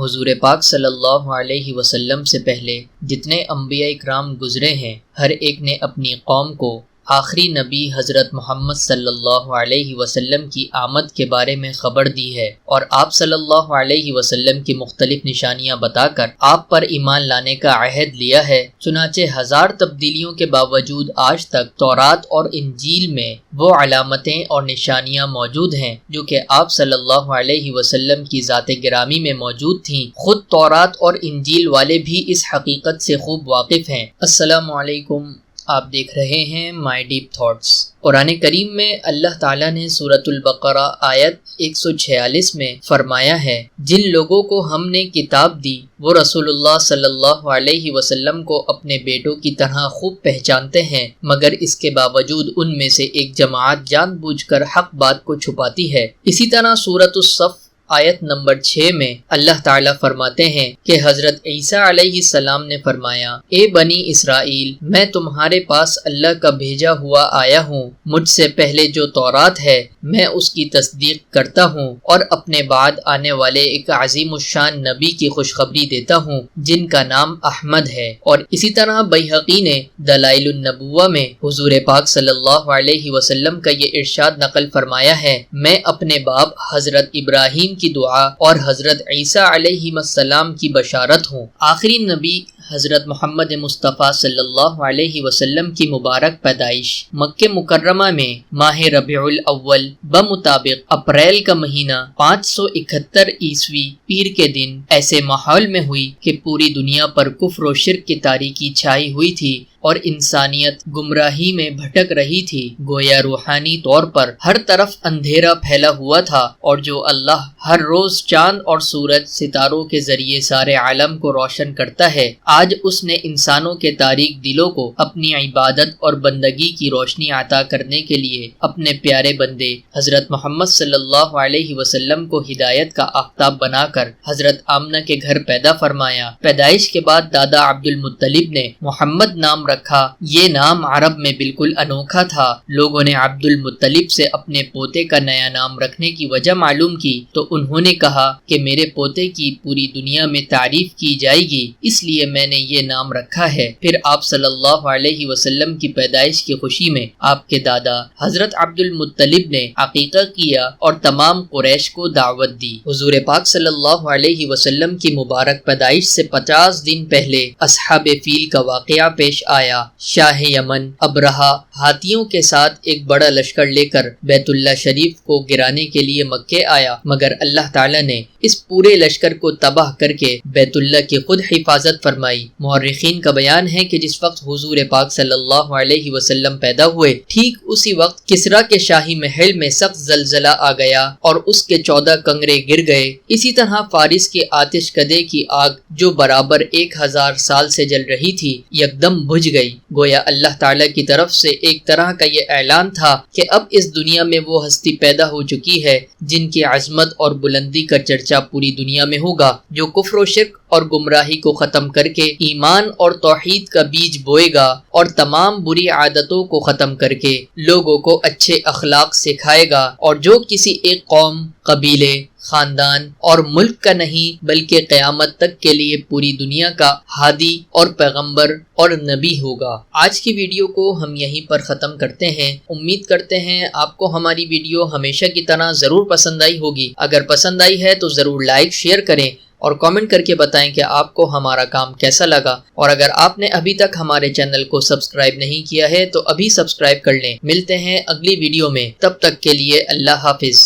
حضور پاک صلی اللہ علیہ وسلم سے پہلے جتنے انبیاء اکرام گزرے ہیں، ہر ایک نے اپنی قوم کو آخری نبی حضرت محمد صلی اللہ علیہ وسلم کی آمد کے بارے میں خبر دی ہے، اور آپ صلی اللہ علیہ وسلم کی مختلف نشانیاں بتا کر آپ پر ایمان لانے کا عہد لیا ہے۔ چنانچہ ہزار تبدیلیوں کے باوجود آج تک تورات اور انجیل میں وہ علامتیں اور نشانیاں موجود ہیں جو کہ آپ صلی اللہ علیہ وسلم کی ذات گرامی میں موجود تھیں۔ خود تورات اور انجیل والے بھی اس حقیقت سے خوب واقف ہیں۔ السلام علیکم، آپ دیکھ رہے ہیں مائی ڈیپ تھاٹس۔ قرآن کریم میں اللہ تعالیٰ نے سورۃ البقرہ آیت 146 میں فرمایا ہے، جن لوگوں کو ہم نے کتاب دی وہ رسول اللہ صلی اللہ علیہ وسلم کو اپنے بیٹوں کی طرح خوب پہچانتے ہیں، مگر اس کے باوجود ان میں سے ایک جماعت جان بوجھ کر حق بات کو چھپاتی ہے۔ اسی طرح سورۃ الصف آیت نمبر 6 میں اللہ تعالیٰ فرماتے ہیں کہ حضرت عیسیٰ علیہ السلام نے فرمایا، اے بنی اسرائیل، میں تمہارے پاس اللہ کا بھیجا ہوا آیا ہوں، مجھ سے پہلے جو تورات ہے میں اس کی تصدیق کرتا ہوں اور اپنے بعد آنے والے ایک عظیم الشان نبی کی خوشخبری دیتا ہوں جن کا نام احمد ہے۔ اور اسی طرح بیہقی نے دلائل النبوہ میں حضور پاک صلی اللہ علیہ وسلم کا یہ ارشاد نقل فرمایا ہے، میں اپنے باپ حضرت ابراہیم کی دعا اور حضرت عیسیٰ علیہ السلام کی بشارت ہوں۔ آخری نبی حضرت محمد مصطفیٰ صلی اللہ علیہ وسلم کی مبارک پیدائش مکہ مکرمہ میں ماہ ربیع الاول بمطابق اپریل کا مہینہ 571 عیسوی پیر کے دن ایسے ماحول میں ہوئی کہ پوری دنیا پر کفر و شرک کی تاریکی چھائی ہوئی تھی اور انسانیت گمراہی میں بھٹک رہی تھی۔ گویا روحانی طور پر ہر طرف اندھیرا پھیلا ہوا تھا، اور جو اللہ ہر روز چاند اور سورج ستاروں کے ذریعے سارے عالم کو روشن کرتا ہے، آج اس نے انسانوں کے تاریک دلوں کو اپنی عبادت اور بندگی کی روشنی عطا کرنے کے لیے اپنے پیارے بندے حضرت محمد صلی اللہ علیہ وسلم کو ہدایت کا آفتاب بنا کر حضرت آمنہ کے گھر پیدا فرمایا۔ پیدائش کے بعد دادا عبد المطلب نے محمد نام رکھا۔ یہ نام عرب میں بالکل انوکھا تھا۔ لوگوں نے عبد المطلب سے اپنے پوتے کا نیا نام رکھنے کی وجہ معلوم کی تو انہوں نے کہا کہ میرے پوتے کی پوری دنیا میں تعریف کی جائے گی، اس لیے میں نے یہ نام رکھا ہے۔ پھر آپ صلی اللہ علیہ وسلم کی پیدائش کی خوشی میں آپ کے دادا حضرت عبد المطلب نے عقیقہ کیا اور تمام قریش کو دعوت دی۔ حضور پاک صلی اللہ علیہ وسلم کی مبارک پیدائش سے 50 دن پہلے اصحاب فیل کا واقعہ پیش آیا۔ شاہ یمن ابرہہ ہاتھیوں کے ساتھ ایک بڑا لشکر لے کر بیت اللہ شریف کو گرانے کے لیے مکے آیا، مگر اللہ تعالیٰ نے اس پورے لشکر کو تباہ کر کے بیت اللہ کی خود حفاظت فرمائی۔ مورخین کا بیان ہے کہ جس وقت حضور پاک صلی اللہ علیہ وسلم پیدا ہوئے، ٹھیک اسی وقت کسریٰ کے شاہی محل میں سخت زلزلہ آ گیا اور اس کے 14 کنگرے گر گئے۔ اسی طرح فارس کے آتش کدے کی آگ جو برابر 1000 سال سے جل رہی تھی یکدم بجھ گئی۔ گویا اللہ تعالیٰ کی طرف سے ایک طرح کا یہ اعلان تھا کہ اب اس دنیا میں وہ ہستی پیدا ہو چکی ہے جن کی عظمت اور بلندی کا چرچا پوری دنیا میں ہوگا، جو کفر و شرک اور گمراہی کو ختم کر کے ایمان اور توحید کا بیج بوئے گا اور تمام بری عادتوں کو ختم کر کے لوگوں کو اچھے اخلاق سکھائے گا، اور جو کسی ایک قوم، قبیلے، خاندان اور ملک کا نہیں بلکہ قیامت تک کے لیے پوری دنیا کا ہادی اور پیغمبر اور نبی ہوگا۔ آج کی ویڈیو کو ہم یہیں پر ختم کرتے ہیں۔ امید کرتے ہیں آپ کو ہماری ویڈیو ہمیشہ کی طرح ضرور پسند آئی ہوگی۔ اگر پسند آئی ہے تو ضرور لائک شیئر کریں اور کامنٹ کر کے بتائیں کہ آپ کو ہمارا کام کیسا لگا، اور اگر آپ نے ابھی تک ہمارے چینل کو سبسکرائب نہیں کیا ہے تو ابھی سبسکرائب کر لیں۔ ملتے ہیں اگلی ویڈیو میں، تب تک کے لیے اللہ حافظ۔